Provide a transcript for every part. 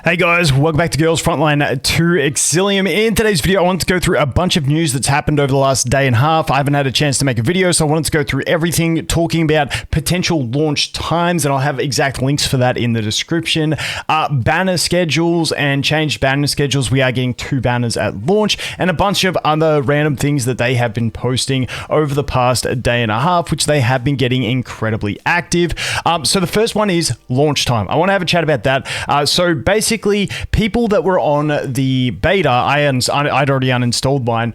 Hey guys, welcome back to Girls Frontline to Exilium. In today's video, I want to go through a bunch of news that's happened over the last day and a half. I haven't had a chance to make a video, so I wanted to go through everything, talking about potential launch times, and I'll have exact links for that in the description. Banner schedules and changed banner schedules. We are getting 2 banners at launch, and a bunch of other random things that they have been posting over the past day and a half, which they have been getting incredibly active. So the first one is launch time. I want to have a chat about that. So basically, people that were on the beta, I'd already uninstalled mine,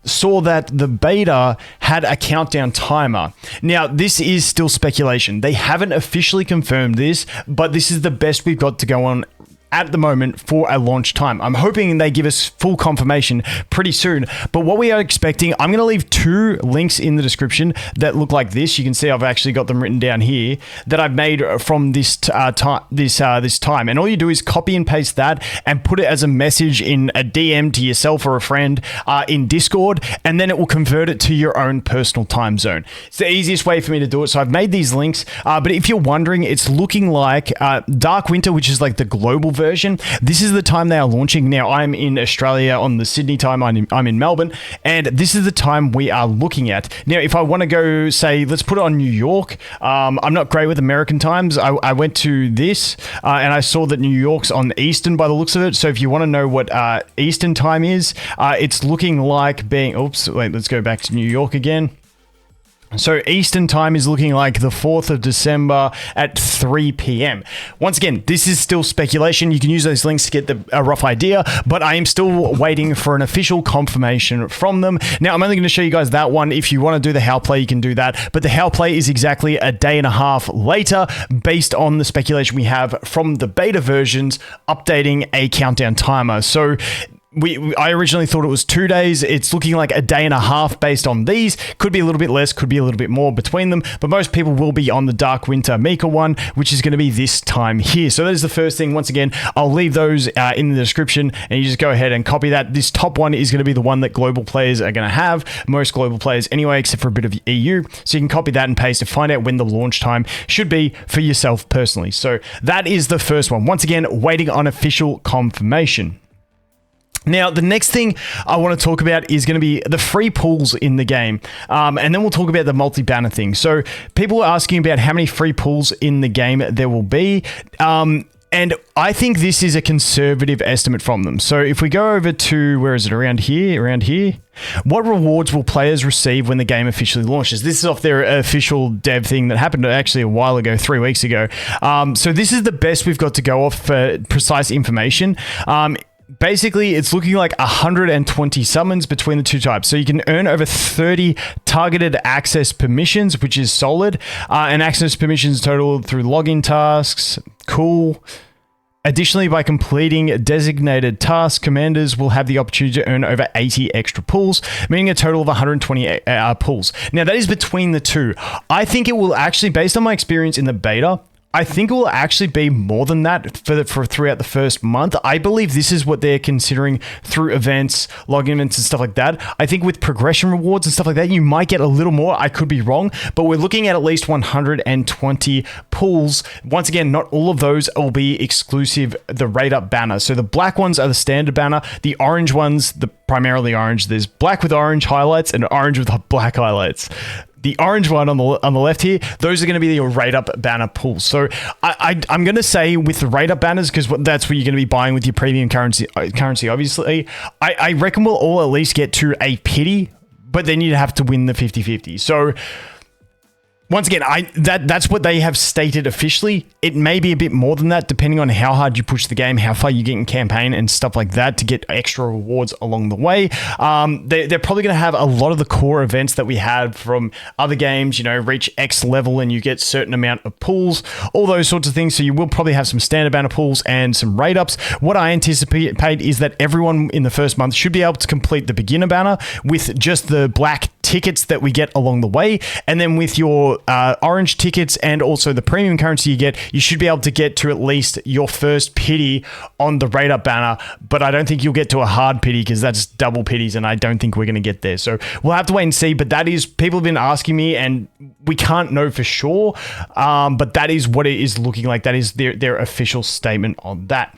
saw that the beta had a countdown timer. Now, this is still speculation. They haven't officially confirmed this, but this is the best we've got to go on at the moment for a launch time. I'm hoping they give us full confirmation pretty soon, but what we are expecting, I'm going to leave 2 links in the description that look like this. You can see I've actually got them written down here that I've made from this time. And all you do is copy and paste that and put it as a message in a DM to yourself or a friend in Discord, and then it will convert it to your own personal time zone. It's the easiest way for me to do it. So I've made these links, but if you're wondering, it's looking like Dark Winter, which is like the global version. This is the time they are launching. Now, I'm in Australia on the Sydney time. I'm in Melbourne, and this is the time we are looking at. Now, if I want to go, say, let's put it on New York. I'm not great with American times. I went to this, and I saw that New York's on Eastern by the looks of it. So if you want to know what Eastern time is, it's looking like being... Oops, wait, let's go back to New York again. So Eastern time is looking like the 4th of December at 3 p.m. Once again, this is still speculation. You can use those links to get a rough idea, but I am still waiting for an official confirmation from them. Now, I'm only going to show you guys that one. If you want to do the how play, you can do that. But the how play is exactly a day and a half later, based on the speculation we have from the beta versions updating a countdown timer. So I originally thought it was 2 days. It's looking like a day and a half based on these. Could be a little bit less, could be a little bit more between them, but most people will be on the Dark Winter Mika one, which is going to be this time here. So that is the first thing. Once again, I'll leave those in the description, and you just go ahead and copy that. This top one is going to be the one that global players are going to have. Most global players anyway, except for a bit of EU. So you can copy that and paste to find out when the launch time should be for yourself personally. So that is the first one. Once again, waiting on official confirmation. Now, the next thing I want to talk about is going to be the free pools in the game. And then we'll talk about the multi-banner thing. So people are asking about how many free pools in the game there will be. And I think this is a conservative estimate from them. So if we go over to, where is it? Around here. What rewards will players receive when the game officially launches? This is off their official dev thing that happened actually a while ago, 3 weeks ago. So this is the best we've got to go off for precise information. Basically, it's looking like 120 summons between the 2 types. So you can earn over 30 targeted access permissions, which is solid. And access permissions total through login tasks. Cool. Additionally, by completing designated tasks, commanders will have the opportunity to earn over 80 extra pulls, meaning a total of 120 pulls. Now, that is between the 2. I think it will actually, based on my experience in the beta, I think it will actually be more than that for throughout the first month. I believe this is what they're considering through events, login events and stuff like that. I think with progression rewards and stuff like that, you might get a little more. I could be wrong, but we're looking at least 120 pulls. Once again, not all of those will be exclusive, the rate up banner. So the black ones are the standard banner. The orange ones, primarily orange, there's black with orange highlights and orange with black highlights. The orange one on the left here, those are going to be the rate up banner pools. So I'm going to say with the rate up banners, because that's what you're going to be buying with your premium currency obviously, I reckon we'll all at least get to a pity, but then you'd have to win the 50-50. So once again, that's what they have stated officially. It may be a bit more than that, depending on how hard you push the game, how far you get in campaign and stuff like that to get extra rewards along the way. They're probably going to have a lot of the core events that we had from other games, you know, reach X level and you get certain amount of pulls, all those sorts of things. So you will probably have some standard banner pulls and some rate ups. What I anticipate is that everyone in the first month should be able to complete the beginner banner with just the black tickets that we get along the way. And then with your orange tickets and also the premium currency you get, you should be able to get to at least your first pity on the rate up banner, but I don't think you'll get to a hard pity because that's double pities, and I don't think we're going to get there. So we'll have to wait and see, but that is, people have been asking me, and we can't know for sure, but that is what it is looking like. That is their official statement on that.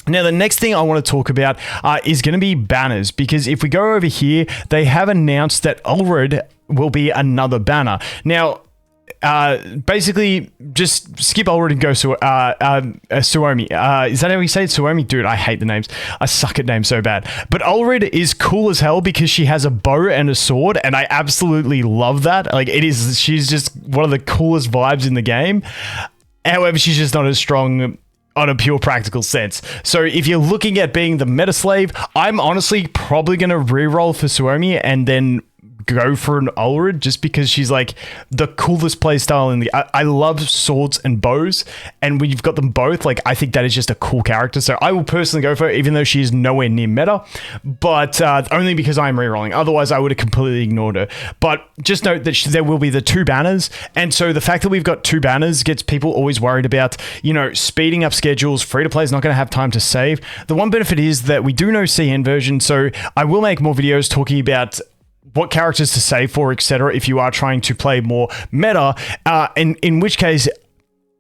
Now, the next thing I want to talk about is going to be banners, because if we go over here, they have announced that Ulrid will be another banner. Now, basically, just skip Ulrid and go Suomi. Is that how we say it? Suomi? Dude, I hate the names. I suck at names so bad. But Ulrid is cool as hell because she has a bow and a sword, and I absolutely love that. Like, she's just one of the coolest vibes in the game. However, she's just not as strong on a pure practical sense. So if you're looking at being the meta slave, I'm honestly probably going to reroll for Suomi and then go for an Ulrid, just because she's like the coolest playstyle in the... I love swords and bows, and when you've got them both, like, I think that is just a cool character. So I will personally go for it, even though she is nowhere near meta, but only because I'm rerolling. Otherwise, I would have completely ignored her. But just note that there will be the 2 banners, and so the fact that we've got 2 banners gets people always worried about, you know, speeding up schedules. Free-to-play is not going to have time to save. The one benefit is that we do know CN version, so I will make more videos talking about what characters to save for, etc. if you are trying to play more meta, in which case,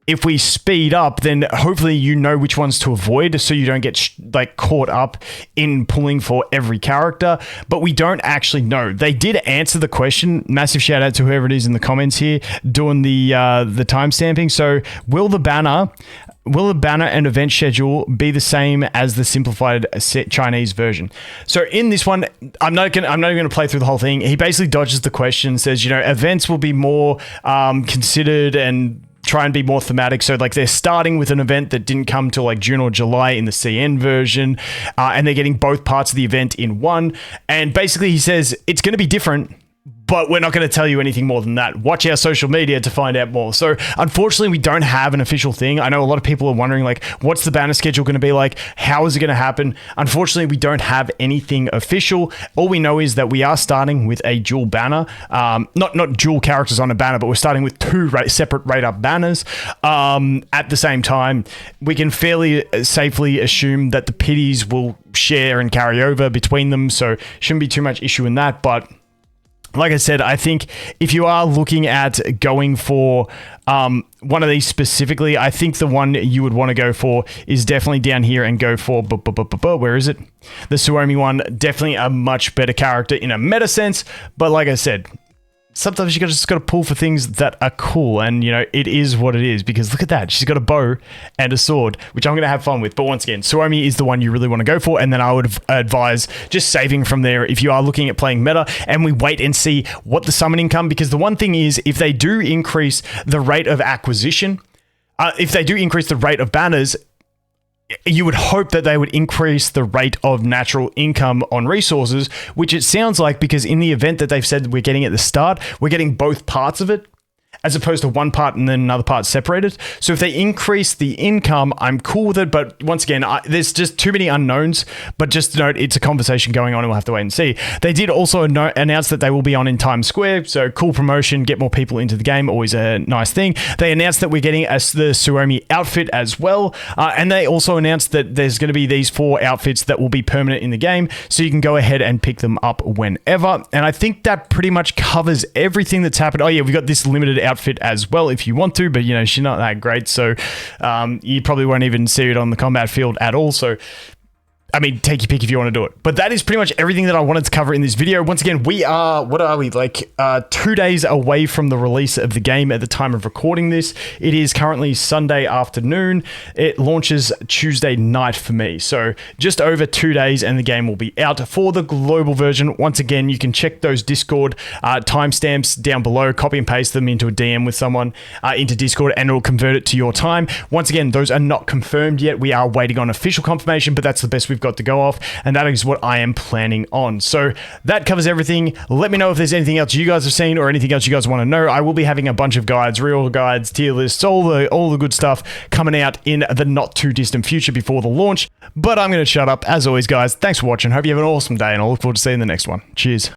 if we speed up, then hopefully you know which ones to avoid, so you don't get like caught up in pulling for every character. But we don't actually know. They did answer the question. Massive shout out to whoever it is in the comments here doing the timestamping. So will the banner and event schedule be the same as the simplified Chinese version? So in this one, I'm not even going to play through the whole thing. He basically dodges the question, says, you know, events will be more considered and try and be more thematic. So like they're starting with an event that didn't come till like June or July in the CN version, and they're getting both parts of the event in one. And basically he says it's going to be different, but we're not going to tell you anything more than that. Watch our social media to find out more. So unfortunately, we don't have an official thing. I know a lot of people are wondering, like, what's the banner schedule going to be like? How is it going to happen? Unfortunately, we don't have anything official. All we know is that we are starting with a dual banner. Not dual characters on a banner, but we're starting with 2 separate rate-up banners. At the same time, we can fairly safely assume that the pities will share and carry over between them, so shouldn't be too much issue in that, but like I said, I think if you are looking at going for one of these specifically, I think the one you would want to go for is definitely down here and go for, where is it? The Suomi one, definitely a much better character in a meta sense, but like I said, sometimes you just got to pull for things that are cool, and you know, it is what it is, because look at that, she's got a bow and a sword, which I'm going to have fun with. But once again, Suomi is the one you really want to go for, and then I would advise just saving from there if you are looking at playing meta, and we wait and see what the summoning come, because the one thing is, if they do increase the rate of acquisition, if they do increase the rate of banners, you would hope that they would increase the rate of natural income on resources, which it sounds like, because in the event that they've said we're getting at the start, we're getting both parts of it, as opposed to one part and then another part separated. So if they increase the income, I'm cool with it. But once again, there's just too many unknowns. But just note, it's a conversation going on and we'll have to wait and see. They did also announce that they will be on in Times Square. So cool promotion, get more people into the game, always a nice thing. They announced that we're getting the Suomi outfit as well. And they also announced that there's going to be these 4 outfits that will be permanent in the game. So you can go ahead and pick them up whenever. And I think that pretty much covers everything that's happened. Oh yeah, we've got this limited outfit as well if you want to, but you know, she's not that great, so you probably won't even see it on the combat field at all. So I mean, take your pick if you want to do it. But that is pretty much everything that I wanted to cover in this video. Once again, we are, what are we, like 2 days away from the release of the game at the time of recording this. It is currently Sunday afternoon. It launches Tuesday night for me. So just over 2 days and the game will be out for the global version. Once again, you can check those Discord timestamps down below, copy and paste them into a DM with someone into Discord, and it'll convert it to your time. Once again, those are not confirmed yet. We are waiting on official confirmation, but that's the best we've got to go off, and that is what I am planning on. So that covers everything. Let me know if there's anything else you guys have seen or anything else you guys want to know. I will be having a bunch of guides, real guides, tier lists, all the good stuff coming out in the not too distant future before the launch. But I'm going to shut up. As always, guys, thanks for watching. Hope you have an awesome day, and I look forward to seeing you in the next one. Cheers.